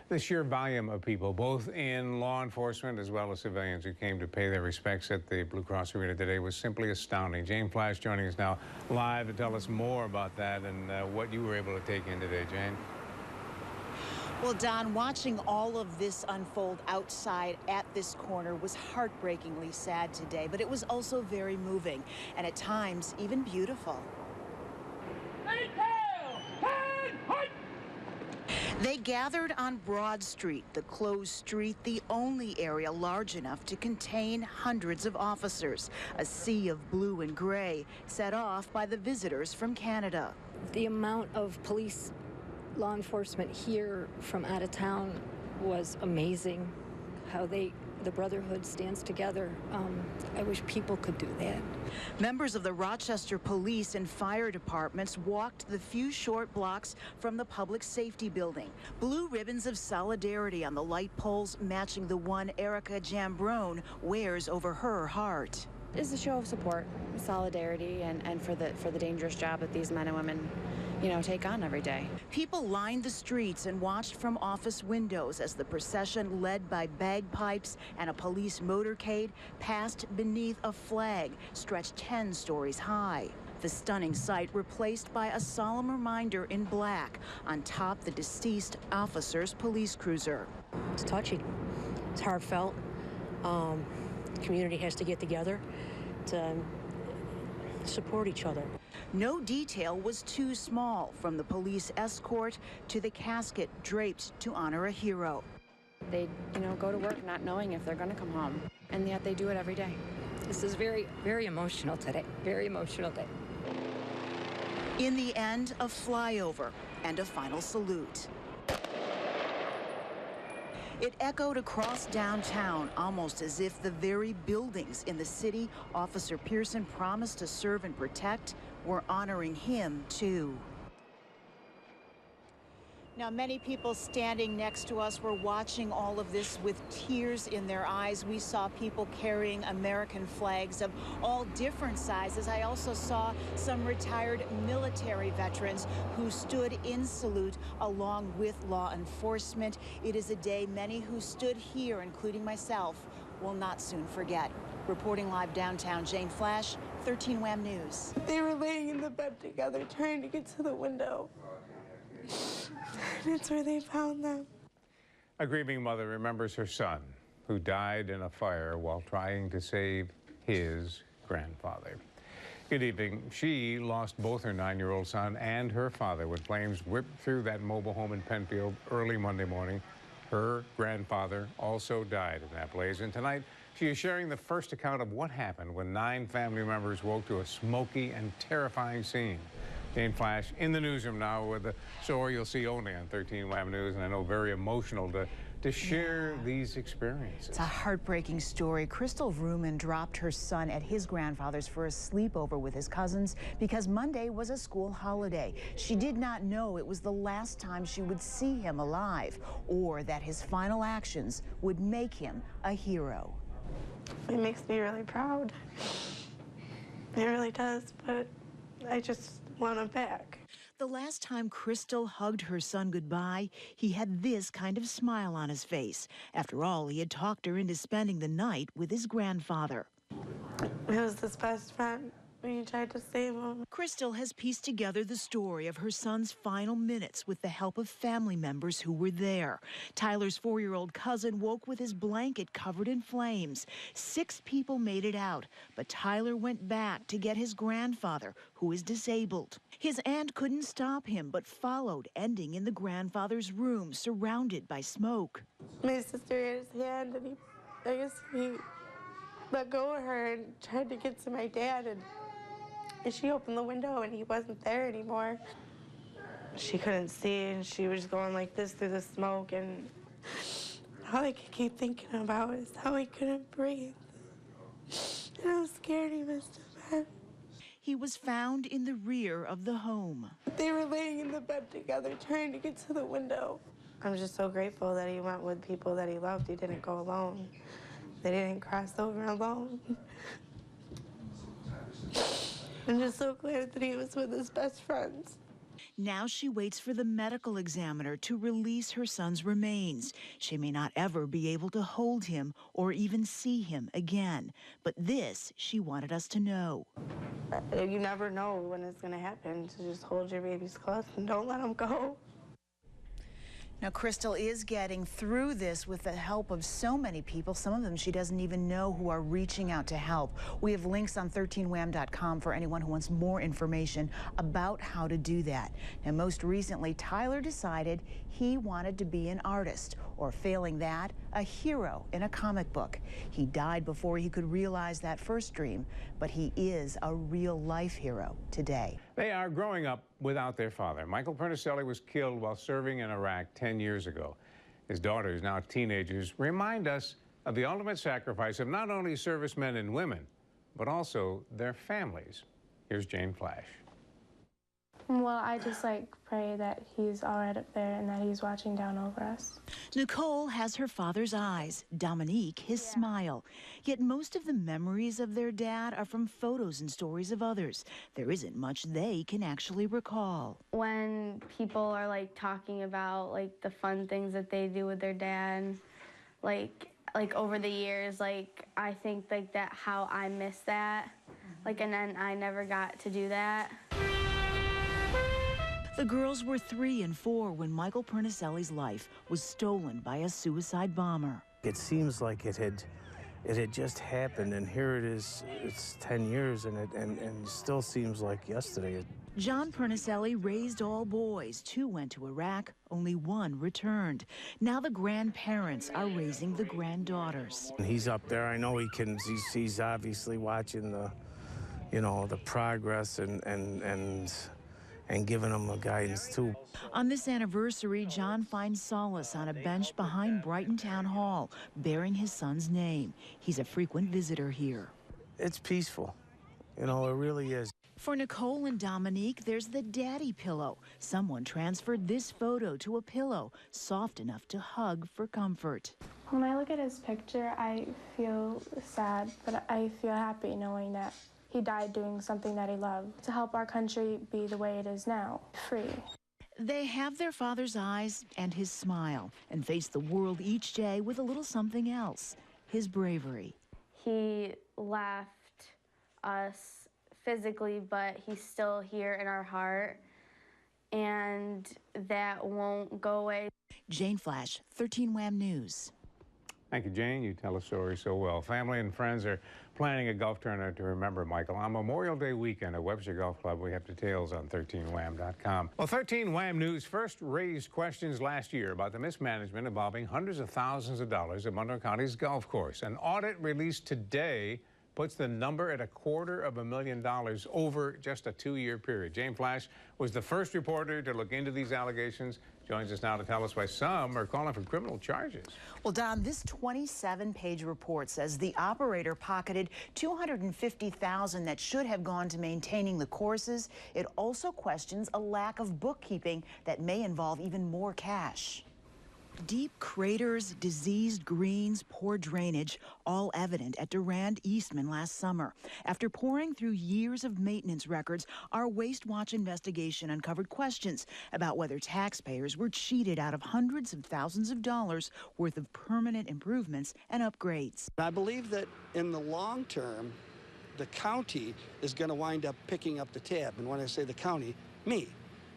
The sheer volume of people, both in law enforcement as well as civilians, who came to pay their respects at the Blue Cross Arena today was simply astounding. Jane Flash joining us now live to tell us more about that and what you were able to take in today, Jane. Well, Don, watching all of this unfold outside at this corner was heartbreakingly sad today, but it was also very moving and at times even beautiful. They gathered on Broad Street, the closed street, the only area large enough to contain hundreds of officers. A sea of blue and gray set off by the visitors from Canada. The amount of police, law enforcement here from out of town was amazing. How the Brotherhood stands together. I wish people could do that. Members of the Rochester Police and Fire Departments walked the few short blocks from the Public Safety Building. Blue ribbons of solidarity on the light poles matching the one Erica Jambrone wears over her heart. It's a show of support, solidarity, and for the dangerous job that these men and women, take on every day. People lined the streets and watched from office windows as the procession, led by bagpipes and a police motorcade, passed beneath a flag stretched 10 stories high. The stunning sight replaced by a solemn reminder in black on top the deceased officer's police cruiser. It's touching. It's heartfelt. The community has to get together to support each other. No detail was too small, from the police escort to the casket draped to honor a hero. They, go to work not knowing if they're going to come home, and yet they do it every day. This is very, very emotional today. Very emotional day. In the end, a flyover and a final salute. It echoed across downtown, almost as if the very buildings in the city Officer Pearson promised to serve and protect were honoring him, too. Now, many people standing next to us were watching all of this with tears in their eyes. We saw people carrying American flags of all different sizes. I also saw some retired military veterans who stood in salute along with law enforcement. It is a day many who stood here, including myself, will not soon forget. Reporting live downtown, Jane Flash, 13 WHAM News. They were laying in the bed together, trying to get to the window. That's where they found them. A grieving mother remembers her son, who died in a fire while trying to save his grandfather. Good evening. She lost both her 9-year-old son and her father when flames whipped through that mobile home in Penfield early Monday morning. Her grandfather also died in that blaze, and tonight she is sharing the first account of what happened when 9 family members woke to a smoky and terrifying scene. Jane Flash in the newsroom now with the story you'll see only on 13 WHAM News, and I know very emotional to share these experiences. It's a heartbreaking story. Crystal Vrooman dropped her son at his grandfather's for a sleepover with his cousins because Monday was a school holiday. She did not know it was the last time she would see him alive, or that his final actions would make him a hero. It makes me really proud. It really does, but I just want him back. The last time Crystal hugged her son goodbye, he had this kind of smile on his face. After all, he had talked her into spending the night with his grandfather. He was his best friend when he tried to save him. Crystal has pieced together the story of her son's final minutes with the help of family members who were there. Tyler's 4-year-old cousin woke with his blanket covered in flames. 6 people made it out, but Tyler went back to get his grandfather, who is disabled. His aunt couldn't stop him, but followed, ending in the grandfather's room, surrounded by smoke. My sister had his hand, and he let go of her and tried to get to my dad, and she opened the window, and he wasn't there anymore. She couldn't see, and she was going like this through the smoke, and all I could keep thinking about is how he couldn't breathe, and how scared he must have been. He was found in the rear of the home. They were laying in the bed together, trying to get to the window. I'm just so grateful that he went with people that he loved. He didn't go alone. They didn't cross over alone. I'm just so glad that he was with his best friends. Now she waits for the medical examiner to release her son's remains. She may not ever be able to hold him or even see him again. But this she wanted us to know. You never know when it's going to happen, so just hold your babies close and don't let them go. Now, Crystal is getting through this with the help of so many people, some of them she doesn't even know, who are reaching out to help. We have links on 13wham.com for anyone who wants more information about how to do that. Now, most recently, Tyler decided he wanted to be an artist, or failing that, a hero in a comic book. He died before he could realize that first dream, but he is a real-life hero today. They are growing up without their father. Michael Pernicelli was killed while serving in Iraq 10 years ago. His daughters, now teenagers, remind us of the ultimate sacrifice of not only servicemen and women, but also their families. Here's Jane Flash. Well, I just pray that he's all right up there and that he's watching down over us. Nicole has her father's eyes, Dominique his smile. Yet most of the memories of their dad are from photos and stories of others. There isn't much they can actually recall. When people are talking about the fun things that they do with their dad, like over the years, I think that how I miss that, and then I never got to do that. The girls were 3 and 4 when Michael Pernicelli's life was stolen by a suicide bomber. It seems like it had just happened, and here it is. It's 10 years, and it still seems like yesterday. John Pernicelli raised all boys. 2 went to Iraq, only 1 returned. Now the grandparents are raising the granddaughters. He's up there. I know he can. He's obviously watching the, the progress and giving them a guidance too. On this anniversary, John finds solace on a bench behind Brighton Town Hall, bearing his son's name. He's a frequent visitor here. It's peaceful. It really is. For Nicole and Dominique, there's the daddy pillow. Someone transferred this photo to a pillow, soft enough to hug for comfort. When I look at his picture, I feel sad, but I feel happy knowing that he died doing something that he loved to help our country be the way it is now, free. They have their father's eyes and his smile and face the world each day with a little something else, his bravery. He left us physically, but he's still here in our heart, and that won't go away. Jane Flash, 13 Wham News. Thank you, Jane. You tell a story so well. Family and friends are planning a golf tournament to remember Michael. On Memorial Day weekend at Webster Golf Club, we have details on 13wham.com. Well, 13 Wham News first raised questions last year about the mismanagement involving hundreds of thousands of dollars at Monroe County's golf course. An audit released today puts the number at $250,000 over just a 2-year period. Jane Flash was the first reporter to look into these allegations. Joins us now to tell us why some are calling for criminal charges. Well, Don, this 27-page report says the operator pocketed $250,000 that should have gone to maintaining the courses. It also questions a lack of bookkeeping that may involve even more cash. Deep craters, diseased greens, poor drainage, all evident at Durand Eastman last summer. After poring through years of maintenance records, our Waste Watch investigation uncovered questions about whether taxpayers were cheated out of hundreds of thousands of dollars worth of permanent improvements and upgrades. I believe that in the long term, the county is going to wind up picking up the tab. And when I say the county, me,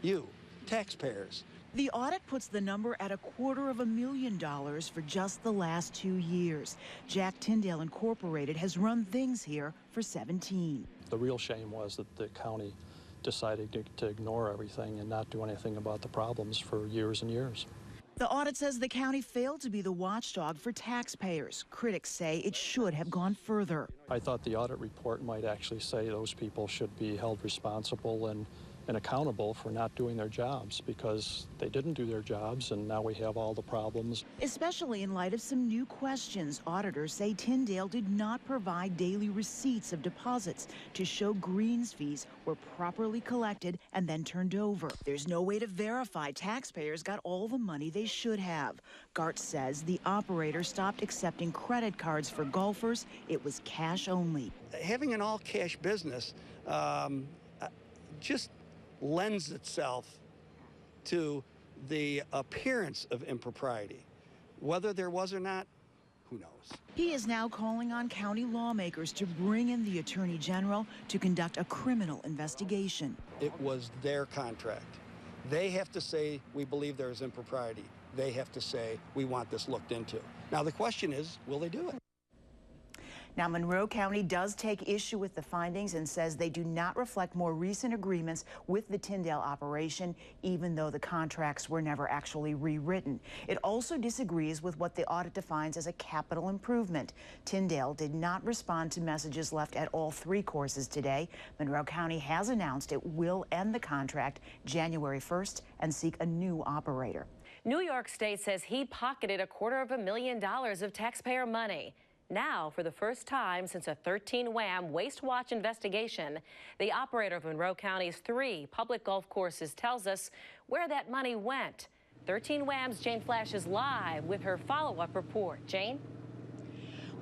you, taxpayers. The audit puts the number at $250,000 for just the last 2 years. Jack Tyndale Incorporated has run things here for 17. The real shame was that the county decided to ignore everything and not do anything about the problems for years and years. The audit says the county failed to be the watchdog for taxpayers. Critics say it should have gone further. I thought the audit report might actually say those people should be held responsible and accountable for not doing their jobs, because they didn't do their jobs, and now we have all the problems. Especially in light of some new questions. Auditors say Tyndale did not provide daily receipts of deposits to show greens fees were properly collected and then turned over. There's no way to verify taxpayers got all the money they should have. Gart says the operator stopped accepting credit cards for golfers. It was cash only. Having an all-cash business just lends itself to the appearance of impropriety. Whether there was or not, who knows? He is now calling on county lawmakers to bring in the Attorney General to conduct a criminal investigation. It was their contract. They have to say, we believe there is impropriety. They have to say, we want this looked into. Now, the question is, will they do it? Now, Monroe County does take issue with the findings and says they do not reflect more recent agreements with the Tyndale operation, even though the contracts were never actually rewritten. It also disagrees with what the audit defines as a capital improvement. Tyndale did not respond to messages left at all 3 courses today. Monroe County has announced it will end the contract January 1st and seek a new operator. New York State says he pocketed $250,000 of taxpayer money. Now, for the first time since a 13 WHAM Waste Watch investigation, the operator of Monroe County's 3 public golf courses tells us where that money went. 13 WHAM's Jane Flash is live with her follow-up report. Jane?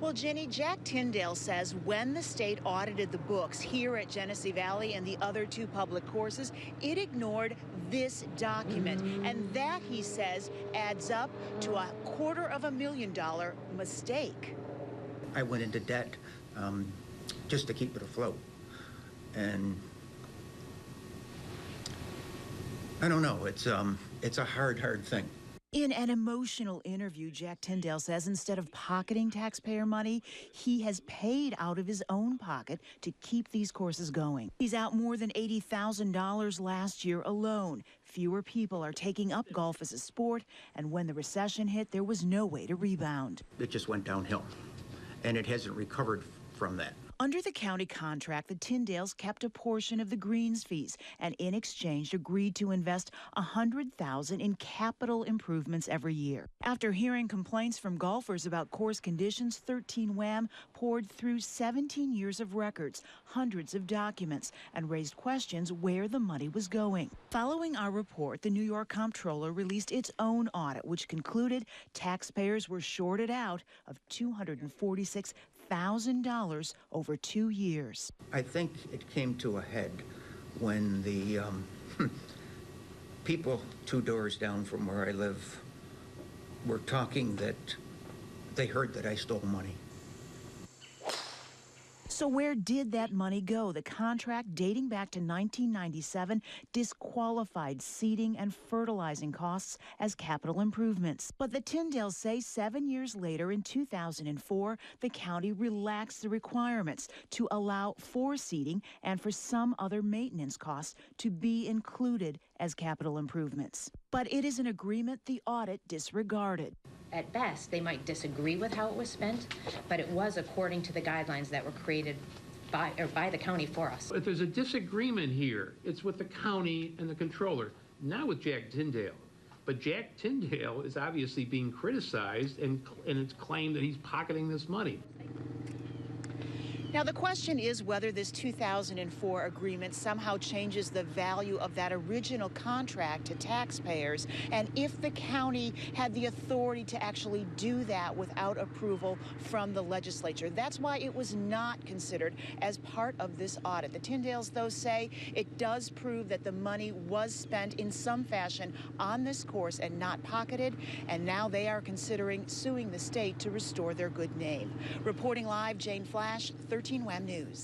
Well, Jenny, Jack Tyndale says when the state audited the books here at Genesee Valley and the other 2 public courses, it ignored this document. And that, he says, adds up to $250,000 mistake. I went into debt just to keep it afloat. And I don't know, it's a hard thing. In an emotional interview, Jack Tyndale says instead of pocketing taxpayer money, he has paid out of his own pocket to keep these courses going. He's out more than $80,000 last year alone. Fewer people are taking up golf as a sport, and when the recession hit, there was no way to rebound. It just went downhill, and it hasn't recovered from that. Under the county contract, the Tyndales kept a portion of the greens fees and in exchange agreed to invest $100,000 in capital improvements every year. After hearing complaints from golfers about course conditions, 13 WHAM poured through 17 years of records, hundreds of documents, and raised questions where the money was going. Following our report, the New York Comptroller released its own audit, which concluded taxpayers were shorted out of $246,000 over 2 years. I think it came to a head when the people 2 doors down from where I live were talking that they heard that I stole money. So where did that money go? The contract dating back to 1997 disqualified seeding and fertilizing costs as capital improvements. But the Tyndales say 7 years later, in 2004, the county relaxed the requirements to allow for seeding and for some other maintenance costs to be included as capital improvements. But it is an agreement the audit disregarded. At best, they might disagree with how it was spent, but it was according to the guidelines that were created by the county for us. If there's a disagreement here, it's with the county and the controller, not with Jack Tyndale. But Jack Tyndale is obviously being criticized, and it's claimed that he's pocketing this money. Now, the question is whether this 2004 agreement somehow changes the value of that original contract to taxpayers, and if the county had the authority to actually do that without approval from the legislature. That's why it was not considered as part of this audit. The Tyndales, though, say it does prove that the money was spent in some fashion on this course and not pocketed, and now they are considering suing the state to restore their good name. Reporting live, Jane Flash, 13 WHAM News.